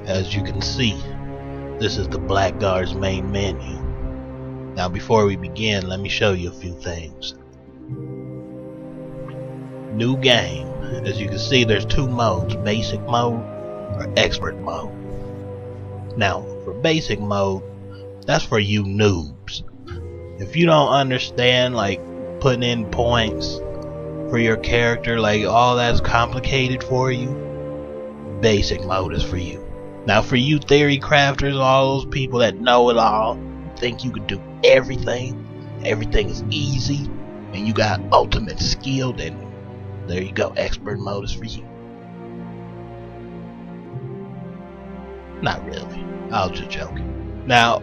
As you can see, this is the Blackguards main menu. Now before we begin, let me show you a few things. New game. As you can see, there's two modes, basic mode or expert mode. Now for basic mode, that's for you noobs. If you don't understand like putting in points for your character, like all that's complicated for you, basic mode is for you. Now for you theory crafters, all those people that know it all, think you can do everything is easy, and you got ultimate skill, then there you go, expert mode is for you. Not really, I was just joking. Now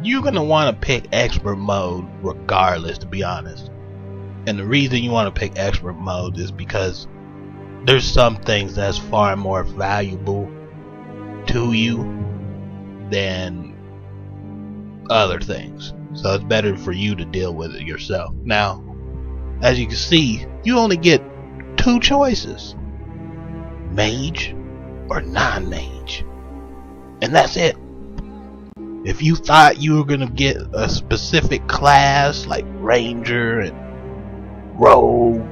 you're gonna want to pick expert mode regardless, to be honest. And the reason you want to pick expert mode is because there's some things that's far more valuable to you than other things, so it's better for you to deal with it yourself. Now as you can see, you only get two choices, mage or non-mage, and that's it. If you thought you were gonna get a specific class like ranger and rogue,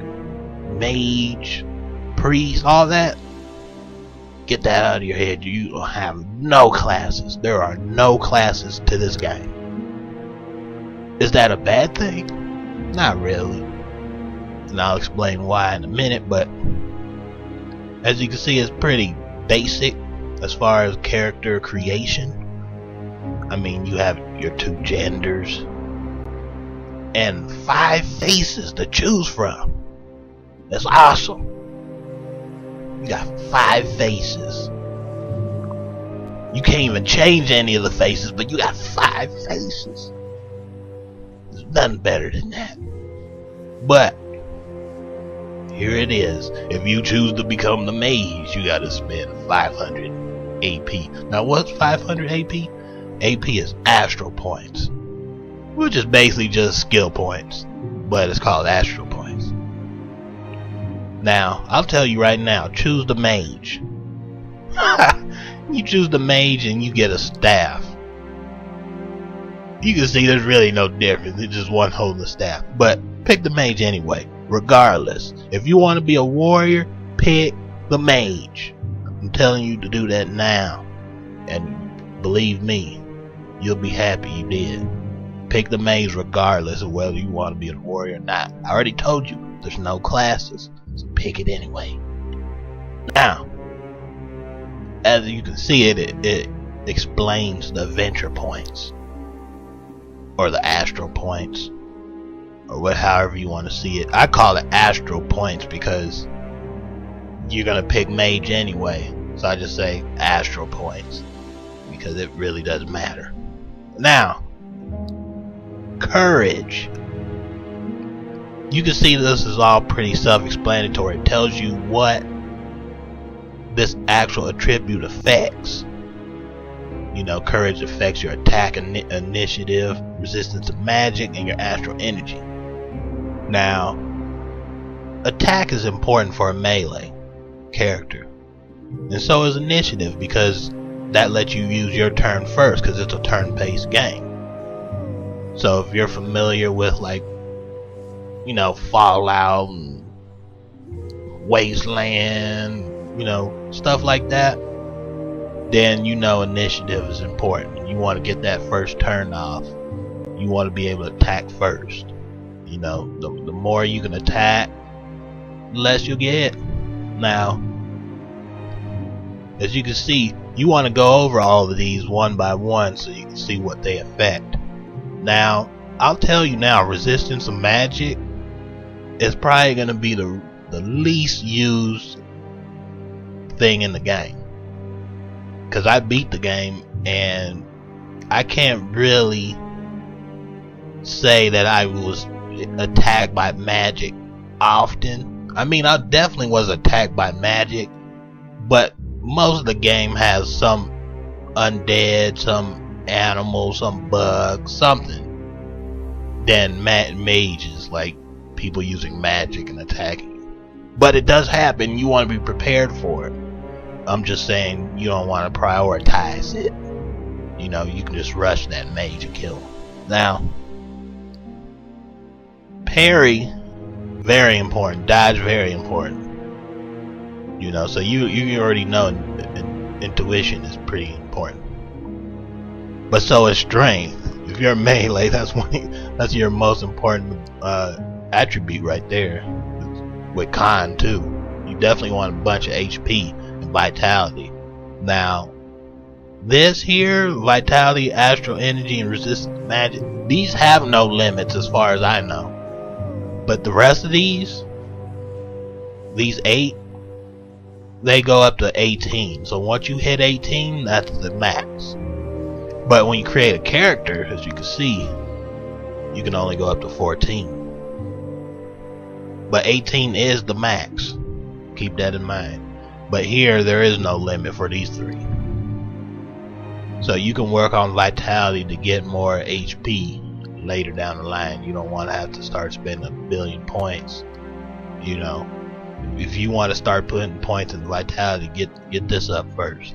mage, priest, all that, get that out of your head. You will have no classes. There are no classes to this game. Is that a bad thing? Not really, and I'll explain why in a minute. But as you can see, it's pretty basic as far as character creation. I mean, you have your two genders and 5 faces to choose from. That's awesome. You got 5 faces. You can't even change any of the faces, but you got 5 faces. There's nothing better than that. But here it is. If you choose to become the mage, you gotta spend 500 AP. Now what's 500 AP? AP is astral points, which is basically just skill points, but it's called astral points. Now I'll tell you right now, choose the mage. You choose the mage and you get a staff. You can see there's really no difference, it's just one holding the staff, but pick the mage anyway. Regardless, if you want to be a warrior, pick the mage. I'm telling you to do that now, and believe me, you'll be happy you did. Pick the mage regardless of whether you want to be a warrior or not. I already told you there's no classes, so pick it anyway. Now as you can see, it explains the adventure points or the astral points, or however you want to see it. I call it astral points because you're gonna pick mage anyway, so I just say astral points because it really doesn't matter. Now courage, you can see this is all pretty self-explanatory. It tells you what this actual attribute affects. You know, courage affects your attack initiative, resistance to magic, and your astral energy. Now attack is important for a melee character, and so is initiative, because that lets you use your turn first, because it's a turn-based game. So if you're familiar with, like, you know, Fallout and Wasteland, you know, stuff like that, then you know initiative is important. You want to get that first turn off. You want to be able to attack first. You know, the more you can attack, the less you'll get hit. Now as you can see, you want to go over all of these one by one so you can see what they affect. Now I'll tell you now, resistance of magic is probably going to be the least used thing in the game, because I beat the game and I can't really say that I was attacked by magic often. I mean, I definitely was attacked by magic, but most of the game has some undead, some animal, some bug, something than mages, like people using magic and attacking you. But it does happen. You want to be prepared for it. I'm just saying you don't want to prioritize it. You know, you can just rush that mage and kill him. Now, parry, very important. Dodge, very important. You know, so you already know intuition is pretty important. But so is strength. If you're melee, that's your most important attribute right there. With con too, you definitely want a bunch of HP and vitality. Now, this here, vitality, astral energy, and resistance magic, these have no limits as far as I know. But the rest of these 8, they go up to 18. So once you hit 18, that's the max. But when you create a character, as you can see, you can only go up to 14. But 18 is the max. Keep that in mind. But here, there is no limit for these 3. So you can work on vitality to get more HP later down the line. You don't want to have to start spending a billion points. You know, if you want to start putting points in vitality, get this up first,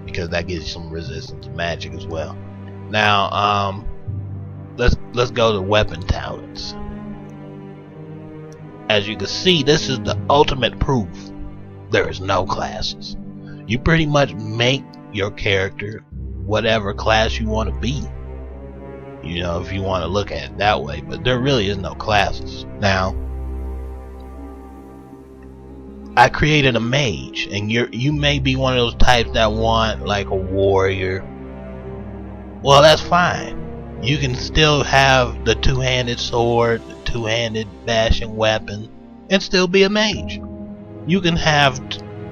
because that gives you some resistance to magic as well. Now, let's go to weapon talents. As you can see, this is the ultimate proof there is no classes. You pretty much make your character whatever class you want to be. You know, if you want to look at it that way, but there really is no classes. Now, I created a mage, and you may be one of those types that want like a warrior. Well, that's fine. You can still have the two-handed sword, the two-handed bashing weapon, and still be a mage. You can have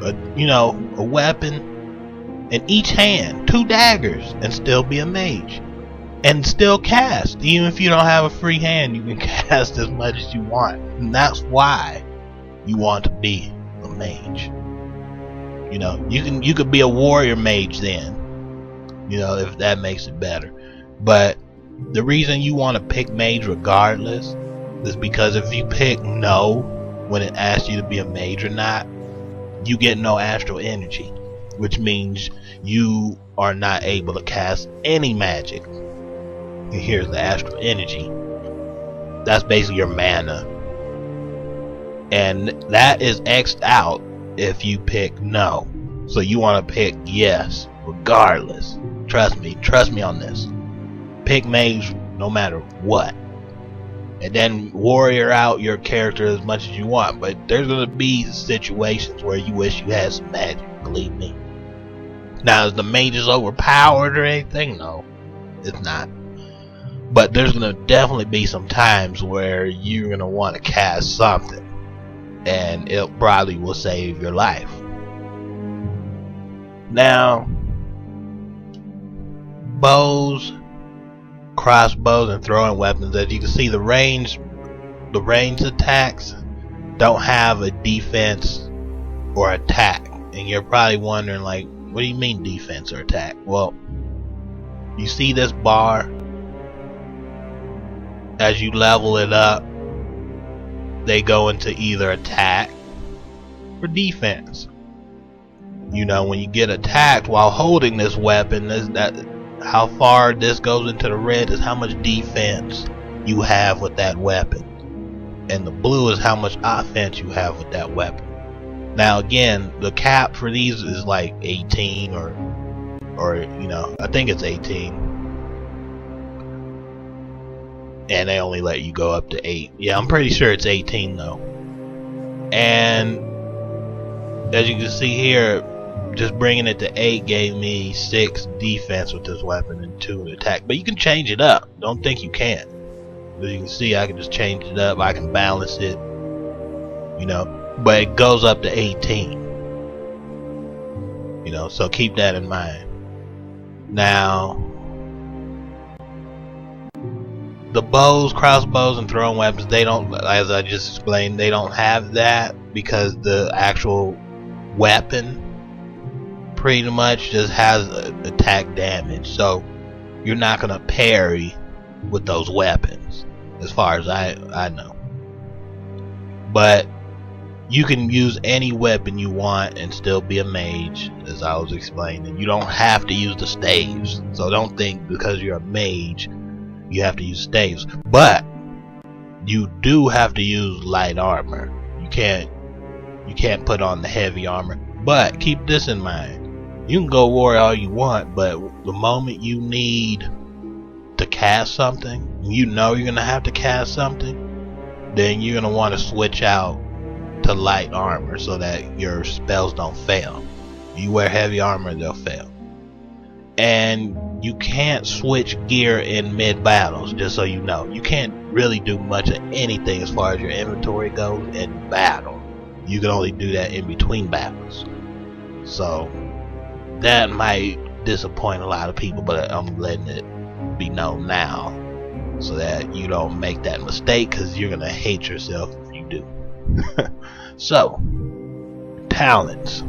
a weapon in each hand, 2 daggers, and still be a mage. And still cast. Even if you don't have a free hand, you can cast as much as you want. And that's why you want to be a mage. You know, you could be a warrior mage then. You know, if that makes it better. But the reason you want to pick mage regardless is because if you pick no when it asks you to be a mage or not, you get no astral energy, which means you are not able to cast any magic. And here's the astral energy. That's basically your mana, and that is X'd out if you pick no. So you want to pick yes regardless. Trust me on this. Pick mage no matter what, and then warrior out your character as much as you want. But there's gonna be situations where you wish you had some magic, believe me. Now, is the mage is overpowered or anything? No, it's not. But there's gonna definitely be some times where you're gonna want to cast something, and it probably will save your life. Now, bows, crossbows, and throwing weapons, as you can see, the range attacks don't have a defense or attack. And you're probably wondering, like, what do you mean defense or attack? Well, you see this bar? As you level it up, they go into either attack or defense. You know, when you get attacked while holding this weapon, how far this goes into the red is how much defense you have with that weapon, and the blue is how much offense you have with that weapon. Now again, the cap for these is like 18 or I think it's 18, and they only let you go up to 8. Yeah, I'm pretty sure it's 18 though. And as you can see here, just bringing it to 8 gave me 6 defense with this weapon and 2 attack. But you can change it up. Don't think you can't. As you can see, I can just change it up. I can balance it. You know, but it goes up to 18. You know, so keep that in mind. Now, the bows, crossbows, and throwing weapons, they don't, as I just explained, they don't have that because the actual weapon pretty much just has attack damage, so you're not gonna parry with those weapons as far as I know. But You can use any weapon you want and still be a mage, as I was explaining. You don't have to use the staves. So don't think because you're a mage you have to use staves. But you do have to use light armor. You can't put on the heavy armor. But keep this in mind. You can go warrior all you want, but the moment you need to cast something, you know you're gonna have to cast something, then you're gonna want to switch out to light armor so that your spells don't fail. You wear heavy armor, they'll fail. And you can't switch gear in mid battles, just so you know. You can't really do much of anything as far as your inventory goes in battle. You can only do that in between battles. So that might disappoint a lot of people, but I'm letting it be known now so that you don't make that mistake, because you're gonna hate yourself if you do. So, talents.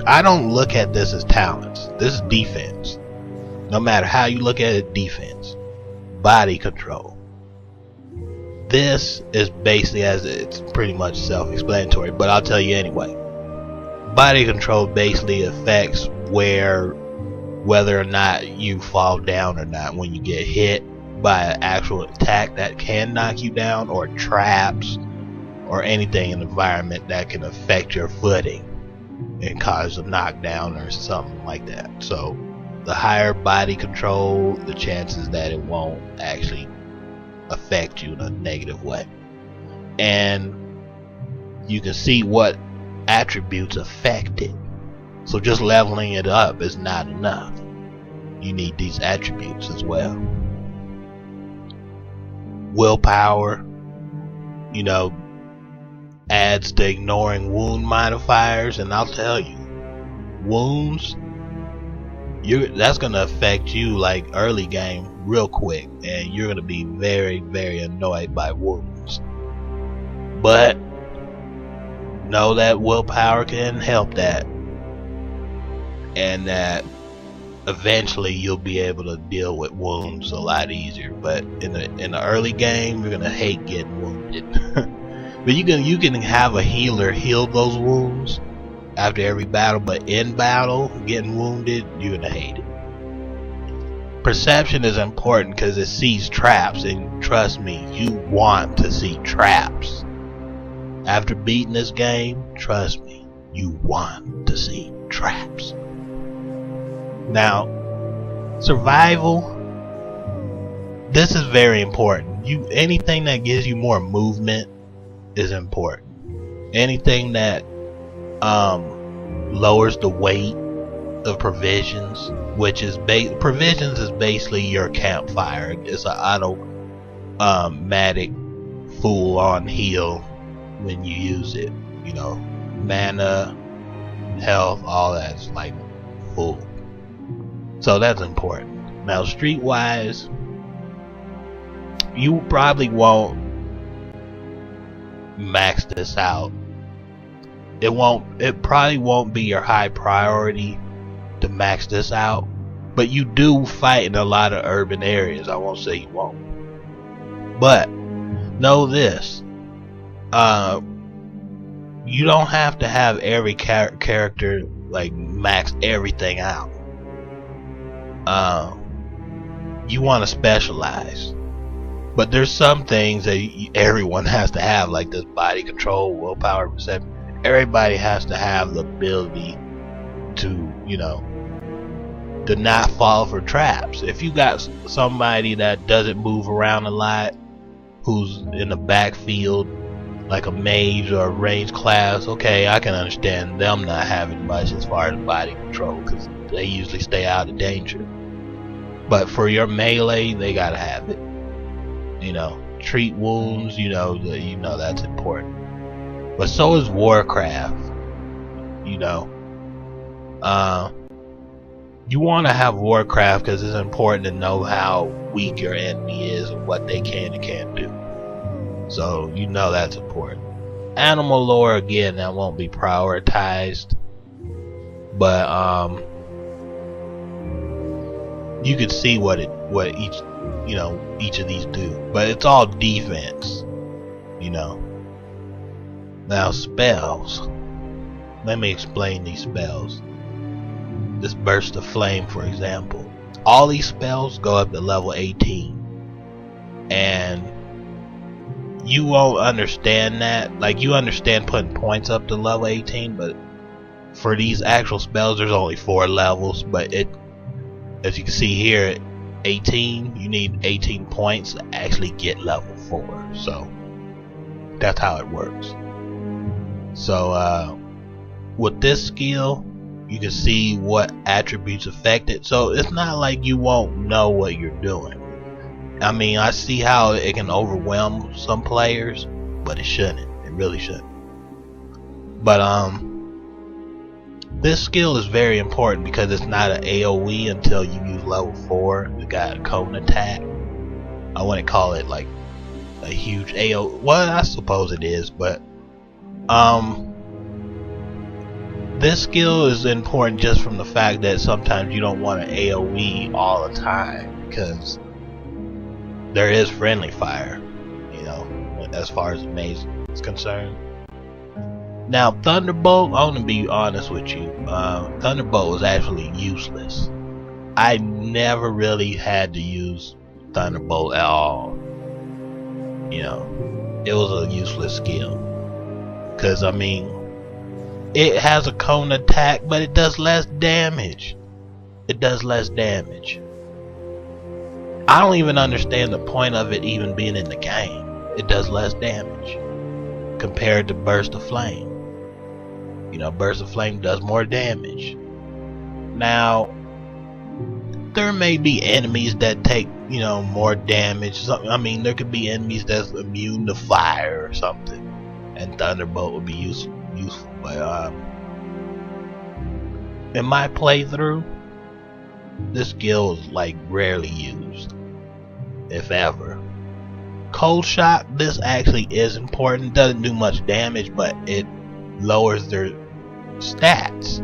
I don't look at this as talents. This is defense. No matter how you look at it, defense. Body control. This is basically, as it's pretty much self-explanatory, but I'll tell you anyway. Body control basically affects whether or not you fall down or not when you get hit by an actual attack that can knock you down, or traps, or anything in the environment that can affect your footing and cause a knockdown or something like that. So the higher body control, the chances that it won't actually affect you in a negative way. And you can see what attributes affect it. So just leveling it up is not enough. You need these attributes as well. Willpower, adds to ignoring wound modifiers, and I'll tell you, wounds, that's gonna affect you like early game real quick, and you're gonna be very, very annoyed by wounds. But know that willpower can help that, and that eventually you'll be able to deal with wounds a lot easier. But in the early game, you're gonna hate getting wounded. But you can have a healer heal those wounds after every battle, but in battle, getting wounded, you're gonna hate it. Perception is important because it sees traps, and trust me, you want to see traps. After beating this game, trust me, you want to see traps. Now, survival, this is very important. Anything that gives you more movement is important. Anything that lowers the weight of provisions, which is provisions is basically your campfire. It's an automatic full on heal when you use it. Mana, health, all that's like full. So that's important. Now, streetwise, you probably won't max this out. It probably won't be your high priority to max this out, but you do fight in a lot of urban areas. I won't say you won't, but know this: you don't have to have every character like max everything out. You want to specialize, but there's some things that everyone has to have, like this body control, willpower, perception. Everybody has to have the ability to, to not fall for traps. If you got somebody that doesn't move around a lot, who's in the backfield, like a mage or a range class, okay, I can understand them not having much as far as body control, because they usually stay out of danger. But for your melee, they gotta have it. Treat wounds, that's important. But so is Warcraft. You want to have Warcraft because it's important to know how weak your enemy is and what they can and can't do. So that's important. Animal lore, again, that won't be prioritized, but you could see what each each of these do. But it's all defense. Now spells. Let me explain these spells. This burst of flame, for example. All these spells go up to level 18. And you won't understand that. Like, you understand putting points up to level 18, but for these actual spells there's only 4 levels. But it, as you can see here, 18, you need 18 points to actually get level 4. So that's how it works. So with this skill, you can see what attributes affect it. So it's not like you won't know what you're doing. I mean, I see how it can overwhelm some players, but it shouldn't. It really shouldn't. But this skill is very important because it's not an AoE until you use level 4. You got a cone attack. I wouldn't call it like a huge AoE. Well, I suppose it is, but this skill is important just from the fact that sometimes you don't want an AoE all the time, because there is friendly fire, you know, as far as the maze is concerned. Now Thunderbolt, I want to be honest with you, Thunderbolt was actually useless. I never really had to use Thunderbolt at all. You know, it was a useless skill, because I mean, it has a cone attack, but it does less damage. It does less damage. I don't even understand the point of it even being in the game. It does less damage compared to Burst of Flame. You know, Burst of Flame does more damage. Now, there may be enemies that take, you know, more damage. I mean, there could be enemies that's immune to fire or something, and Thunderbolt would be useful. But in my playthrough, this skill is like rarely used, if ever. Cold Shock, this actually is important. Doesn't do much damage, but it lowers their stats,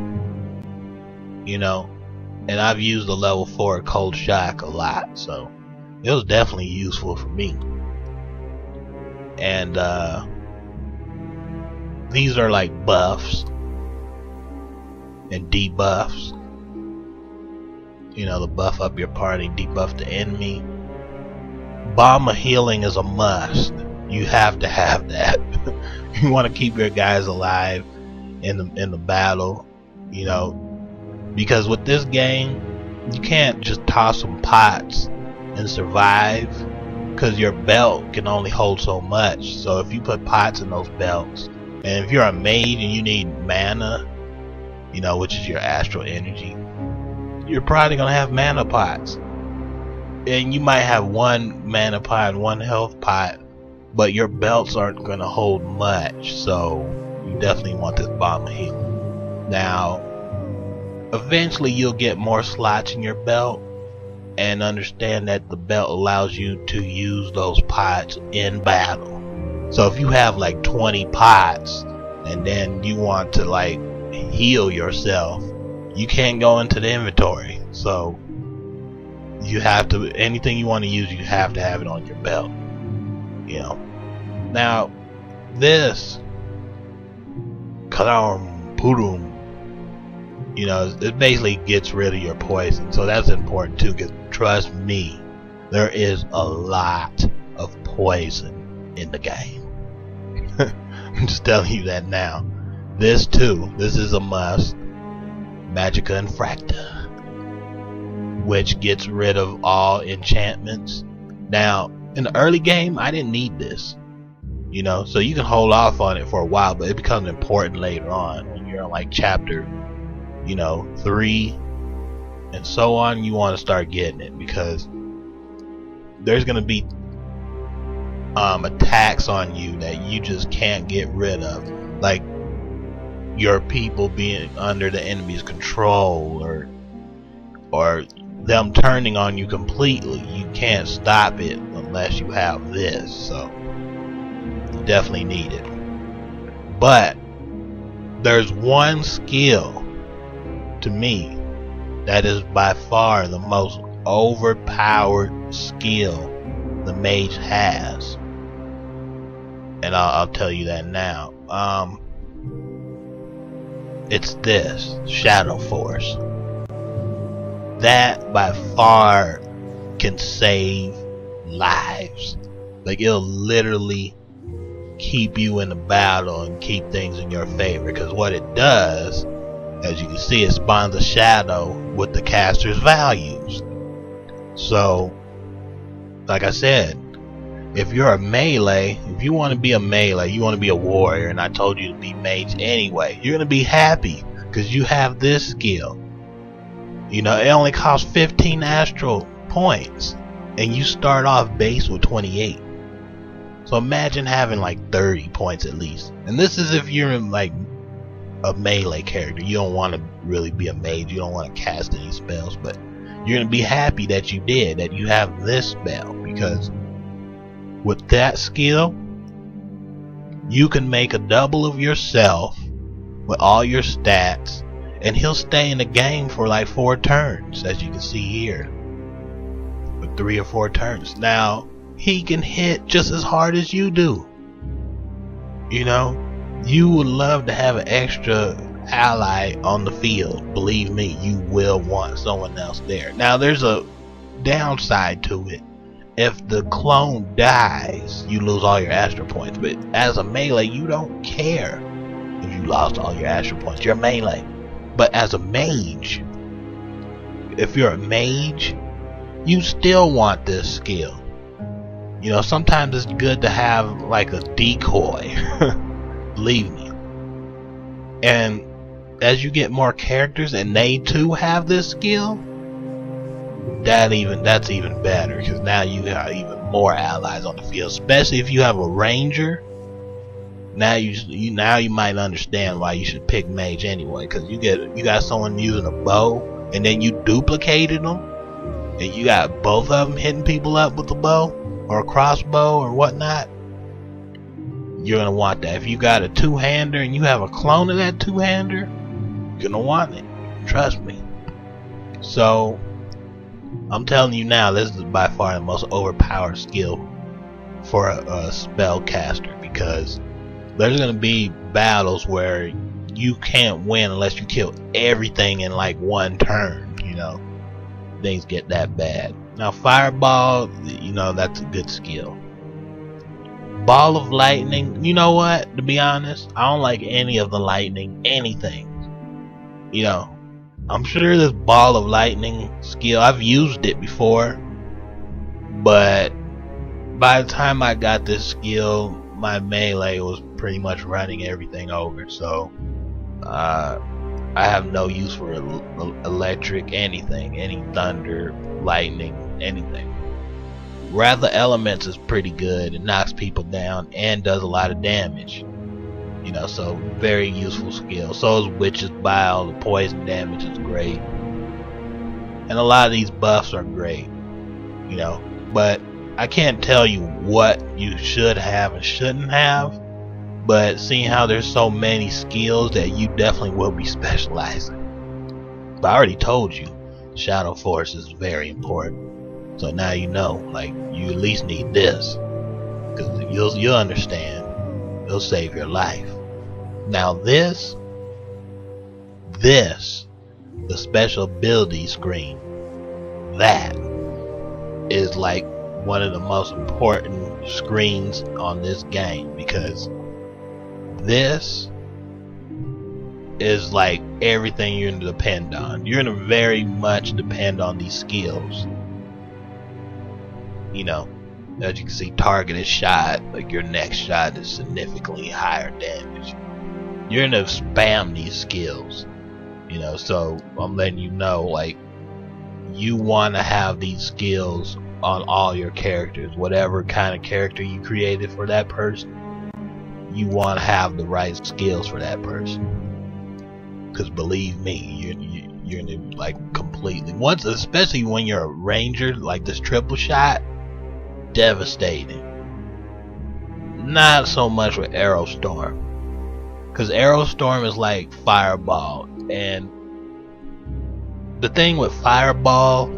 you know, and I've used the level 4 Cold Shock a lot, so it was definitely useful for me. And these are like buffs and debuffs. You know, the buff up your party, debuff the enemy. Bomb of healing is a must. You have to have that. You want to keep your guys alive in the battle, you know, because with this game you can't just toss some pots and survive, because your belt can only hold so much. So if you put pots in those belts, and if you're a mage and you need mana, you know, which is your astral energy, you're probably gonna have mana pots, and you might have 1 mana pot and 1 health pot, but your belts aren't gonna hold much. So you definitely want this bomb of healing. Now, eventually you'll get more slots in your belt, and understand that the belt allows you to use those pots in battle. So if you have like 20 pots and then you want to like heal yourself, you can't go into the inventory. So you have to, anything you want to use, you have to have it on your belt, you know. Now this Purum, you know, it basically gets rid of your poison, so that's important too, because trust me, there is a lot of poison in the game. I'm just telling you that now. This too, this is a must. Magica Infracta, which gets rid of all enchantments. Now, in the early game, I didn't need this, you know, so you can hold off on it for a while, but it becomes important later on when you're on like chapter, you know, 3 and so on. You want to start getting it, because there's gonna be attacks on you that you just can't get rid of, like your people being under the enemy's control, or them turning on you completely. You can't stop it unless you have this, so you definitely need it. But there's one skill to me that is by far the most overpowered skill the mage has, and I'll tell you that now. It's this Shadow Force. That by far can save lives. Like, it'll literally keep you in the battle and keep things in your favor, because what it does, as you can see, it spawns a shadow with the caster's values. So like I said, if you're a melee, if you want to be a melee, you want to be a warrior, and I told you to be mage anyway, you're going to be happy because you have this skill. You know, it only costs 15 astral points, and you start off base with 28. So imagine having like 30 points at least. And this is if you're in like a melee character. You don't want to really be a mage, you don't want to cast any spells, but you're going to be happy that you did, that you have this spell, because with that skill, you can make a double of yourself with all your stats, and he'll stay in the game for like 4 turns, as you can see here, with 3 or 4 turns. Now, he can hit just as hard as you do. You know, you would love to have an extra ally on the field. Believe me, you will want someone else there. Now, there's a downside to it. If the clone dies, you lose all your astral points. But as a melee, you don't care if you lost all your astral points. You're a melee. But as a mage, if you're a mage, you still want this skill. You know, sometimes it's good to have like a decoy. Believe me. And as you get more characters and they too have this skill, that's even better, because now you have even more allies on the field. Especially if you have a ranger. Now you might understand why you should pick mage anyway, because you got someone using a bow, and then you duplicated them, and you got both of them hitting people up with a bow or a crossbow or whatnot. You're gonna want that. If you got a two-hander and you have a clone of that two-hander, you're gonna want it. Trust me. So I'm telling you now, this is by far the most overpowered skill for a spellcaster, because there's gonna be battles where you can't win unless you kill everything in like 1 turn. You know, things get that bad. Now, fireball, you know, that's a good skill. Ball of lightning, you know what, to be honest, I don't like any of the lightning anything. You know, I'm sure this ball of lightning skill, I've used it before, but by the time I got this skill, my melee was pretty much running everything over. So I have no use for electric anything, any thunder, lightning, anything. Rather Elements is pretty good. It knocks people down and does a lot of damage. You know, so very useful skill. So is Witch's Bile. The poison damage is great. And a lot of these buffs are great. You know, but I can't tell you what you should have and shouldn't have. But seeing how there's so many skills that you definitely will be specializing. But I already told you, Shadow Force is very important. So now you know, like, you at least need this, because you'll understand. It'll save your life. Now this, the special ability screen, that is like one of the most important screens on this game, because this is like everything you're going to depend on. You're going to very much depend on these skills. You know, as you can see, targeted shot, like your next shot is significantly higher damage. You're gonna spam these skills, you know, so I'm letting you know, like, you want to have these skills on all your characters. Whatever kind of character you created for that person, you want to have the right skills for that person, because believe me, you're gonna, like, completely, once, especially when you're a ranger, like this triple shot, devastating. Not so much with Arrow Storm, because Arrow Storm is like Fireball, and the thing with Fireball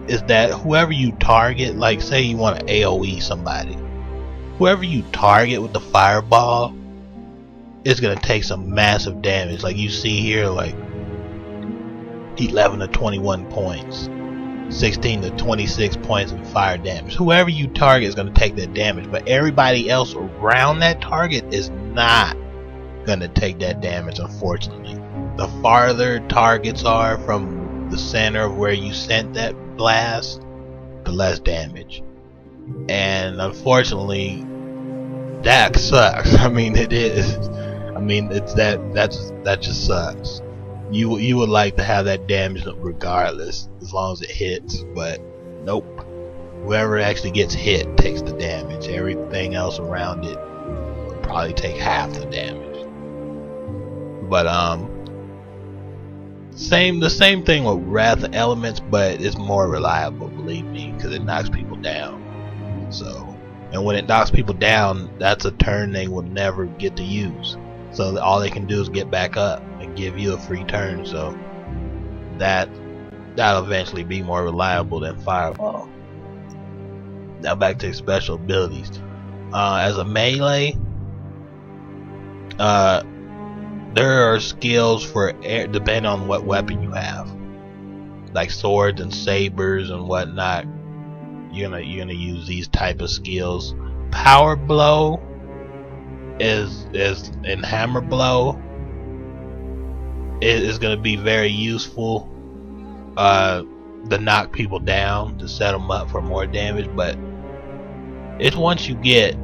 is that whoever you target, like say you want to AoE somebody, whoever you target with the fireball is gonna take some massive damage. Like you see here, like 11 to 21 points, 16 to 26 points of fire damage. Whoever you target is gonna take that damage, but everybody else around that target is not gonna take that damage, unfortunately. The farther targets are from the center of where you sent that blast, the less damage. And unfortunately, that sucks. I mean, it is. I mean, it's that just sucks. You would like to have that damage regardless, as long as it hits, but nope. Whoever actually gets hit takes the damage. Everything else around it will probably take half the damage. But the same thing with Wrath of Elements, but it's more reliable, believe me, because it knocks people down. So, and when it knocks people down, that's a turn they will never get to use. So all they can do is get back up and give you a free turn. So that'll eventually be more reliable than Fireball. Now back to special abilities. As a melee, there are skills for depending on what weapon you have, like swords and sabers and whatnot. You're gonna use these type of skills. Power blow is and hammer blow is gonna be very useful to knock people down, to set them up for more damage. But it's once you get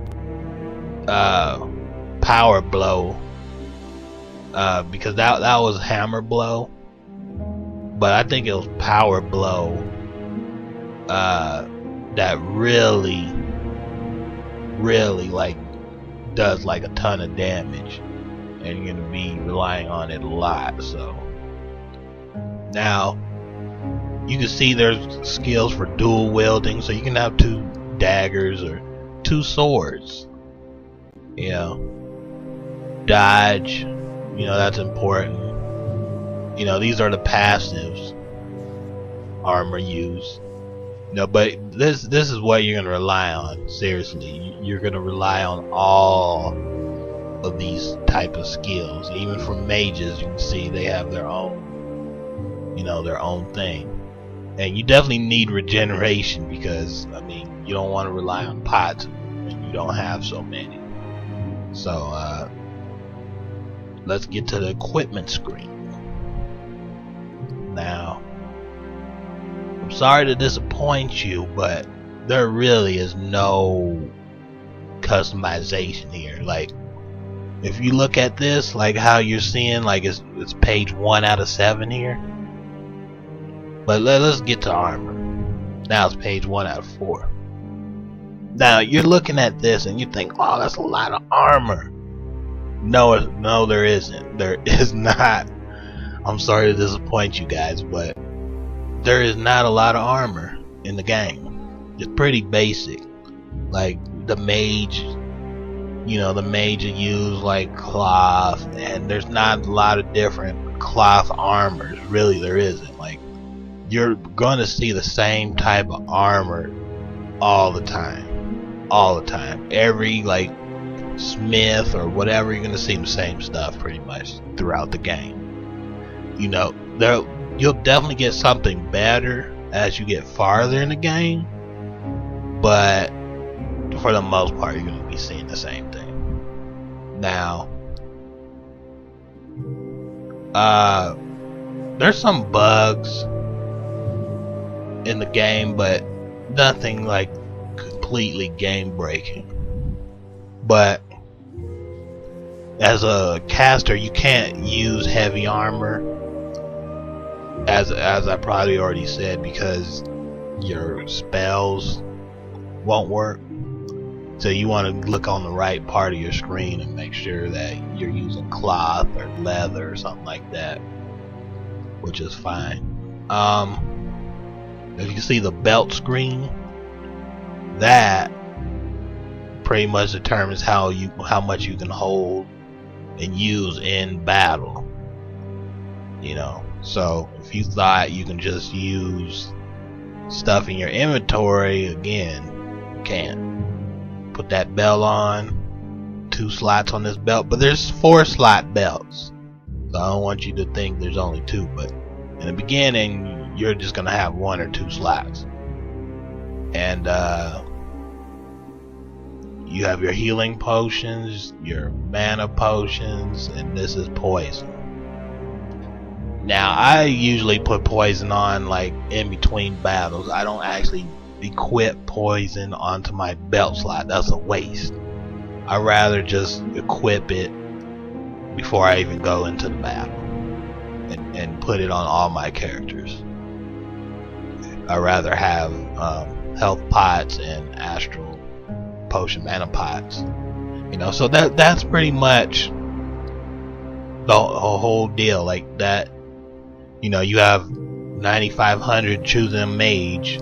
power blow, because that was hammer blow, but I think it was power blow that really like does like a ton of damage, and you're gonna be relying on it a lot. So now you can see there's skills for dual wielding, so you can have 2 daggers or 2 swords. You know, dodge, you know, that's important. You know, these are the passives armor use. You know, but this is what you're gonna rely on. Seriously, you're gonna rely on all of these type of skills. Even for mages, you can see they have their own, you know, their own thing. And you definitely need regeneration, because I mean, you don't want to rely on pots when you don't have so many. So let's get to the equipment screen. Now, I'm sorry to disappoint you, but there really is no customization here. Like, if you look at this, like how you're seeing, like it's page 1 out of 7 here. But let's get to armor. Now it's page 1 out of 4. Now you're looking at this and you think, oh, that's a lot of armor. No, there isn't. There is not. I'm sorry to disappoint you guys, but there is not a lot of armor in the game. It's pretty basic. Like the mage, you know, the mage will use like cloth, and there's not a lot of different cloth armors. Really, there isn't. Like, you're gonna see the same type of armor all the time. Every like smith or whatever, you're gonna see the same stuff pretty much throughout the game. You know, you'll definitely get something better as you get farther in the game, but for the most part, you're gonna be seeing the same thing. Now, there's some bugs in the game, but nothing like completely game breaking. But as a caster, you can't use heavy armor, as I probably already said, because your spells won't work. So you want to look on the right part of your screen and make sure that you're using cloth or leather or something like that, which is fine. If you see the belt screen, that pretty much determines how much you can hold and use in battle. You know, so if you thought you can just use stuff in your inventory, again, you can't. put that belt on, 2 slots on this belt, but there's 4 slot belts. So I don't want you to think there's only 2, but in the beginning you're just gonna have 1 or 2 slots. And you have your healing potions, your mana potions, and this is poison. Now I usually put poison on like in between battles. I don't actually equip poison onto my belt slot. That's a waste. I'd rather just equip it before I even go into the battle and put it on all my characters. I'd rather have health pots and astral potion mana pots. You know, so that's pretty much the whole deal. Like that, you know, you have 9,500 choosing a mage,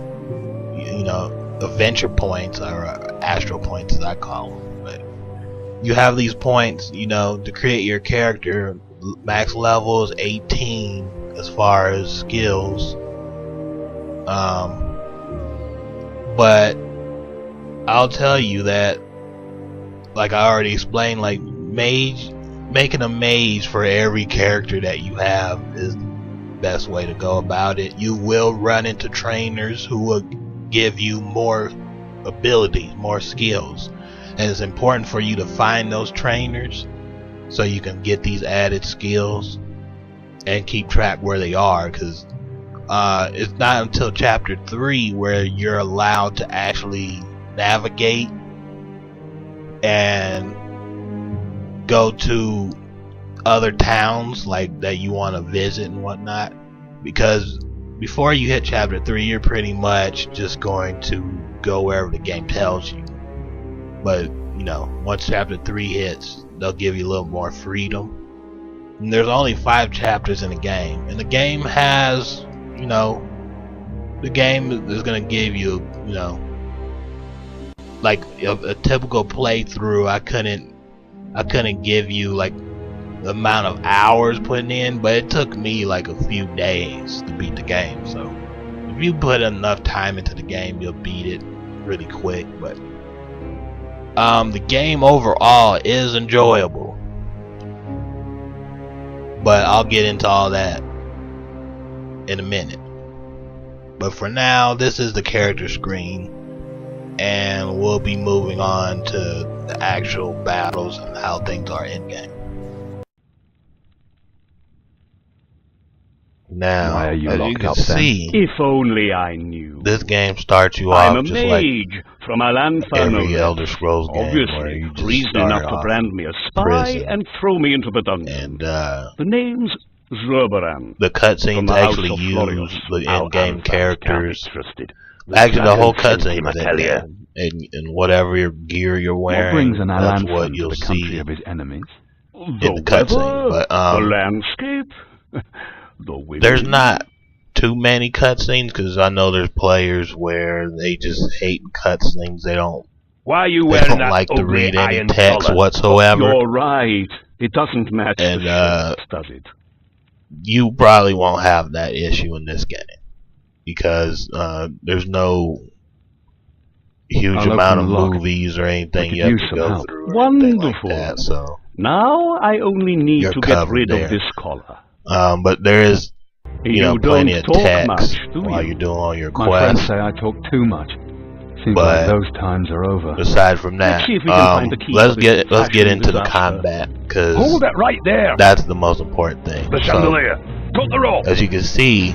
you know, adventure points or astral points as I call them. But you have these points, you know, to create your character. Max level is 18 as far as skills. But I'll tell you that, like I already explained, like making a mage for every character that you have is the best way to go about it. You will run into trainers who will give you more abilities, more skills, and it's important for you to find those trainers so you can get these added skills and keep track where they are, because it's not until chapter 3 where you're allowed to actually navigate and go to other towns like that you want to visit and whatnot, because before you hit chapter 3 you're pretty much just going to go wherever the game tells you. But you know, once chapter 3 hits, they'll give you a little more freedom. And there's only 5 chapters in the game, and the game has, you know, the game is gonna give you, you know, like a typical playthrough. I couldn't give you like the amount of hours putting in, but it took me like a few days to beat the game. So if you put enough time into the game, you'll beat it really quick. But the game overall is enjoyable, but I'll get into all that in a minute. But for now, this is the character screen, and we'll be moving on to the actual battles and how things are in game. Now, Why are you as you locked can up, then? see, If only I knew. this game starts you I'm a off just like mage from a land far every north. Elder Scrolls game, where Obviously, you just reason start enough to off brand me a spy prison. and throw me into the dungeon. and The name's Zerberan. the From cutscenes the House actually of use Florios. the Our in-game ancestors characters. can't be trusted. Actually, the whole Dragon cutscene sent is him, I tell ya. and whatever your gear you're What wearing, brings an that's Alanfan what to you'll the country see of his enemies? in The the cutscene. weather, But the landscape, the women. there's not too many cutscenes, because I know there's players where they just hate cutscenes. They don't Why are you they wearing don't that like to ugly read any iron text collar? whatsoever. You're right. It doesn't match And, the shirts, does it? You probably won't have that issue in this game, because there's no huge I'll amount open of the lock. movies or anything could you have use to some go help. through or anything like Wonderful. that. So, Now I only need You're to get covered rid there. of this collar. but there is, you know, plenty of don't talk text much, do while you? you're doing all your My friends quests. say I talk too much. Seems But like those times are over. Aside from that, Let's see if we can find the key let's to get this into the disaster. combat, because Hold it right there! that's the most important thing. The So, chandelier! Cut the rope! as you can see,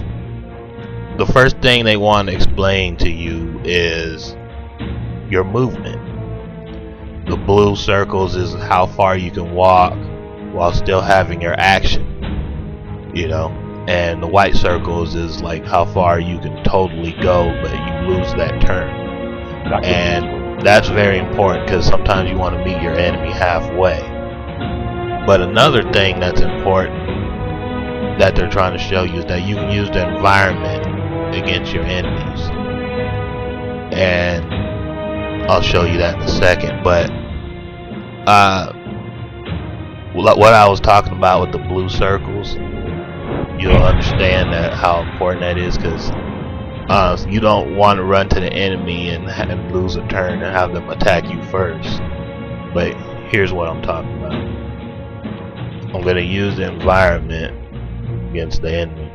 the first thing they want to explain to you is your movement. The blue circles is how far you can walk while still having your action, you know, and the white circles is like how far you can totally go but you lose that turn. And that's very important, because sometimes you want to meet your enemy halfway. But another thing that's important that they're trying to show you is that you can use the environment against your enemies, and I'll show you that in a second. But what I was talking about with the blue circles, you'll understand that how important that is, because So you don't want to run to the enemy and lose a turn and have them attack you first. But here's what I'm talking about. I'm going to use the environment against the enemy.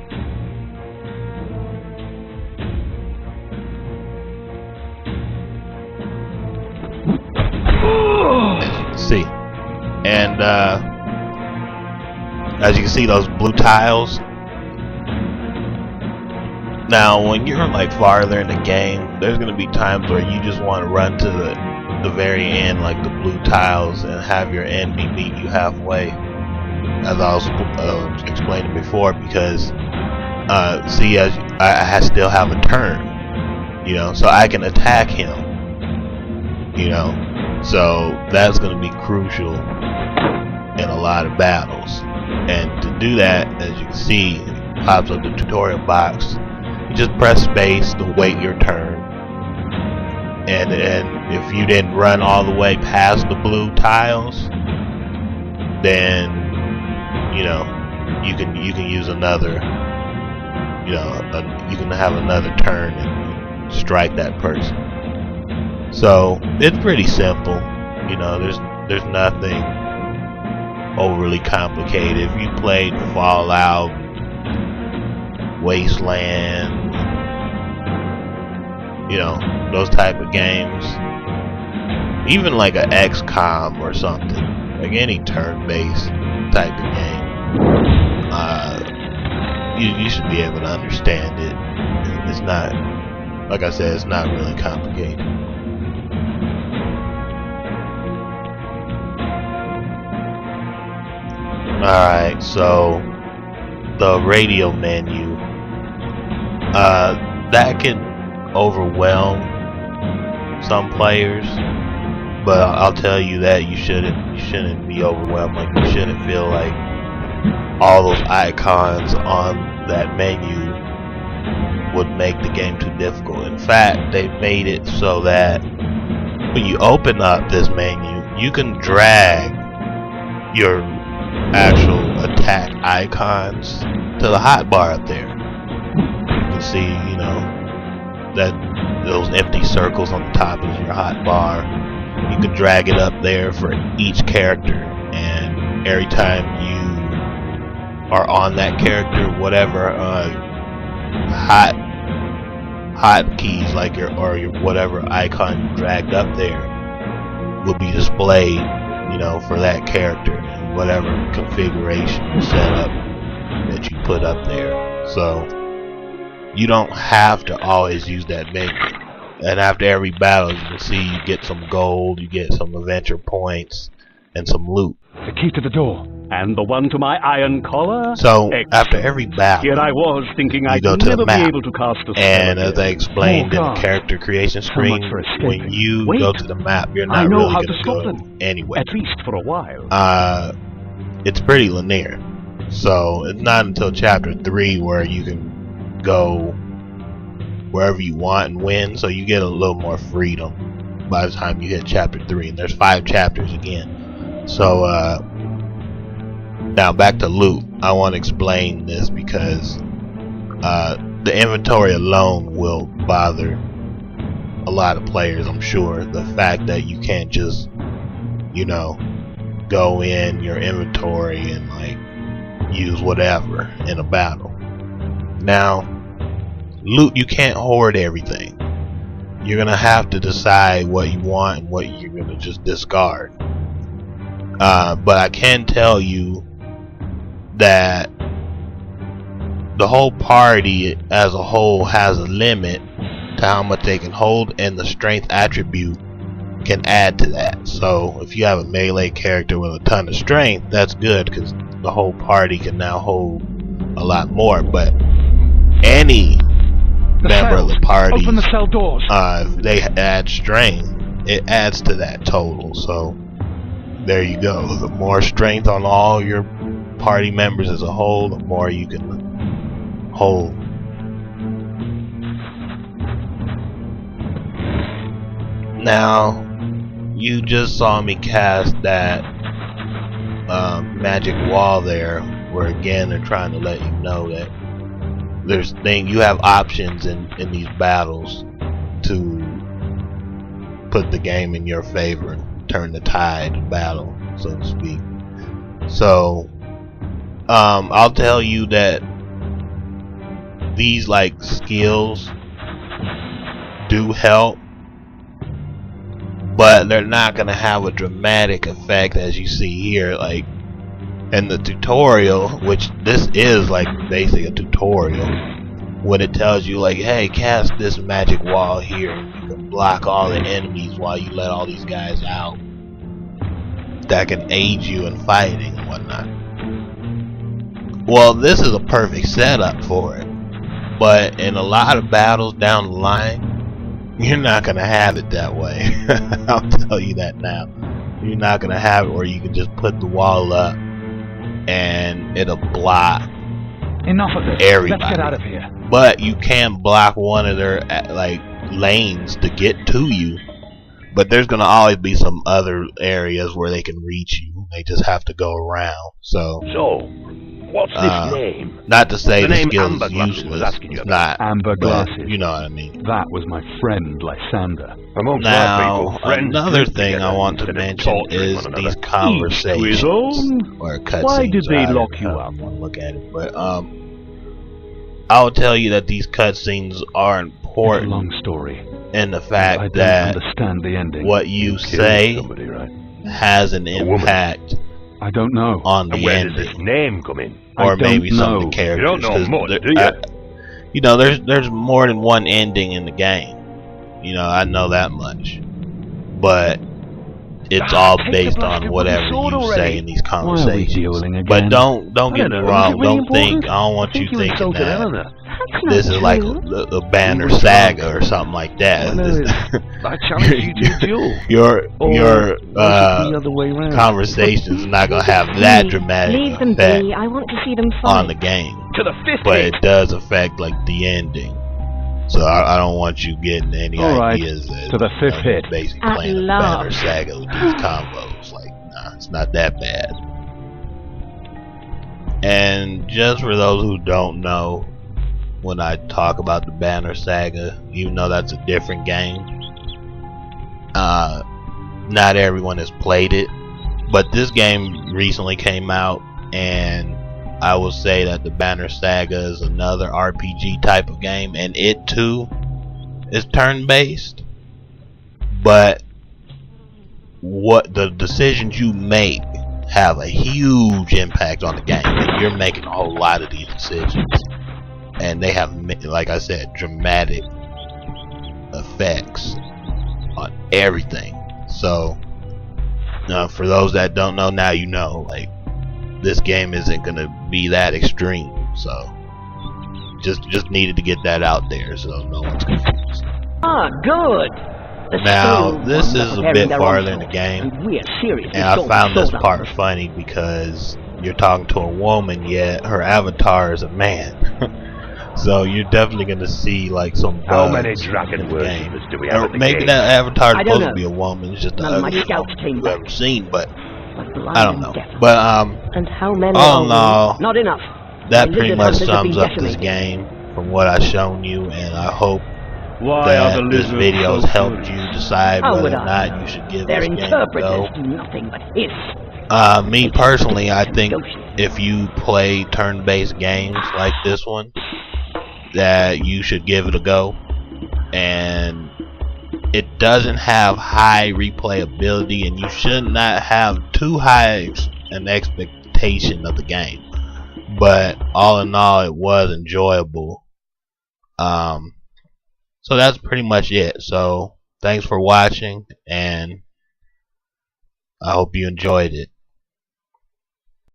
As you can see. And as you can see, those blue tiles. Now, when you're like farther in the game, there's going to be times where you just want to run to the very end, like the blue tiles, and have your enemy meet you halfway. As I was explaining before, because see, as I still have a turn, you know, so I can attack him, you know, so that's going to be crucial in a lot of battles. And to do that, as you can see, it pops up the tutorial box. You just press space to wait your turn, and if you didn't run all the way past the blue tiles, then you know you can use another, you know, you can have another turn and strike that person. So it's pretty simple, you know. There's nothing overly complicated. If you played Fallout, Wasteland, you know, those type of games, even like a XCOM or something, like any turn-based type of game, you should be able to understand it. It's not, like I said, it's not really complicated. Alright, so the radio menu, that can overwhelm some players, but I'll tell you that you shouldn't be overwhelmed. Like, you shouldn't feel like all those icons on that menu would make the game too difficult. In fact, they've made it so that when you open up this menu, you can drag your actual attack icons to the hotbar up there. You can see, you know, that those empty circles on the top is your hotbar. You can drag it up there for each character, and every time you are on that character, whatever hot keys, like your whatever icon you dragged up there, will be displayed, you know, for that character, and whatever configuration or setup that you put up there. So you don't have to always use that menu. And after every battle, you can see you get some gold, you get some adventure points, and some loot. The key to the door. And the one to my iron collar? So, Excellent. after every battle, Here I was thinking I'd go to never the map, be able to cast a spell and as again. I explained Oh, in God. the character creation So screen, much for escaping. when you Wait. go to the map, you're I not know really how going to to stop go them. anywhere. At least for a while. It's pretty linear. So it's not until chapter 3 where you can go wherever you want and win, so you get a little more freedom by the time you hit chapter 3, and there's 5 chapters again. So now back to loot. I want to explain this because the inventory alone will bother a lot of players, I'm sure. The fact that you can't just, you know, go in your inventory and like use whatever in a battle. Now, loot, you can't hoard everything. You're gonna have to decide what you want and what you're gonna just discard. But I can tell you that the whole party as a whole has a limit to how much they can hold, and the strength attribute can add to that. So if you have a melee character with a ton of strength, that's good because the whole party can now hold a lot more. But any member of the party, Open the cell doors. if they add strength, it adds to that total. So there you go. The more strength on all your party members as a whole, the more you can hold. Now, you just saw me cast that magic wall there, where again they're trying to let you know that you have options in these battles to put the game in your favor and turn the tide of battle, so to speak. So I'll tell you that these like skills do help, but they're not gonna have a dramatic effect as you see here, like in the tutorial, which this is like basically a tutorial, when it tells you like, hey, cast this magic wall here and you can block all the enemies while you let all these guys out. That can aid you in fighting and whatnot. Well, this is a perfect setup for it, but in a lot of battles down the line, you're not gonna have it that way. I'll tell you that now. You're not gonna have it where you can just put the wall up and it'll block Enough of this. everybody. Let's get out of here. But you can block one of their like lanes to get to you. But there's gonna always be some other areas where they can reach you. They just have to go around. So what's this name? not to say The the name skill Amber is Glasses useless. was asking you It's about. not. Amber but glasses. you know what I mean. That was my friend Lysander. Amongst our Now, people, friends another live thing together I want to instead of mention torturing is one another. these conversations Each to his own. or cutscenes. Why did they however lock you you up? want to look at it, but I'll tell you that these cutscenes are It's a important long story. in the I fact don't that understand the ending. what you Killed say somebody, right? has an A woman. impact I don't know. on And the where does this ending, name come in? I or don't maybe some of know. the characters. You don't know 'cause much, there- do you? you know, there's more than one ending in the game. You know, I know that much, but it's all Take the based blasted on whatever wooden sword you already. say in these Why are we conversations. dueling again? But don't I get don't me know. wrong. Is it really Don't think important? I don't want I you think you thinking insulted that Eleanor. That's not this is like true. a Banner You were Saga drunk. or something like that. I know. I challenge you to a duel. your Or your was it the other way round? conversations are not gonna have that dramatic Leave them effect be. I want to see them fight. on the game, To the fifth but hit. it does affect like the ending. So I don't want you getting any All right, ideas that to the fifth hit. basically At playing a last. Banner Saga with these combos. Like, nah, it's not that bad. And just for those who don't know, when I talk about the Banner Saga, even though that's a different game, not everyone has played it. But this game recently came out, and I will say that the Banner Saga is another RPG type of game, and it too is turn-based. But what the decisions you make have a huge impact on the game, and you're making a whole lot of these decisions, and they have, like I said, dramatic effects on everything. So for those that don't know, now you know. Like, this game isn't gonna be that extreme, so just needed to get that out there so no one's confused. Ah, good. The Now stone this ones are is a preparing bit their farther in onslaught, the game, and we're seriously and I going found this showdown. part funny because you're talking to a woman, yet her avatar is a man. So you're definitely gonna see like some bugs How many in dragon the game. worshippers do we have Or in the maybe game? that avatar is I don't supposed to know. be a woman. It's just the None of my ugliest scouts woman came you've back. ever seen, but But blind I don't and know. deaf. But And how many all in are all, we? Not enough. that My pretty lizard much hunters have sums been up this decimated. game from what I've shown you, and I hope Why are that the this lizards video has so helped good? you decide How whether would or I not know? you should give Their this game a interpreters go. do nothing but hiss. Me personally, I think Negotiate. if you play turn-based games like this one, that you should give it a go. And it doesn't have high replayability, and you should not have too high an expectation of the game. But all in all, it was enjoyable. So that's pretty much it. So thanks for watching, and I hope you enjoyed it.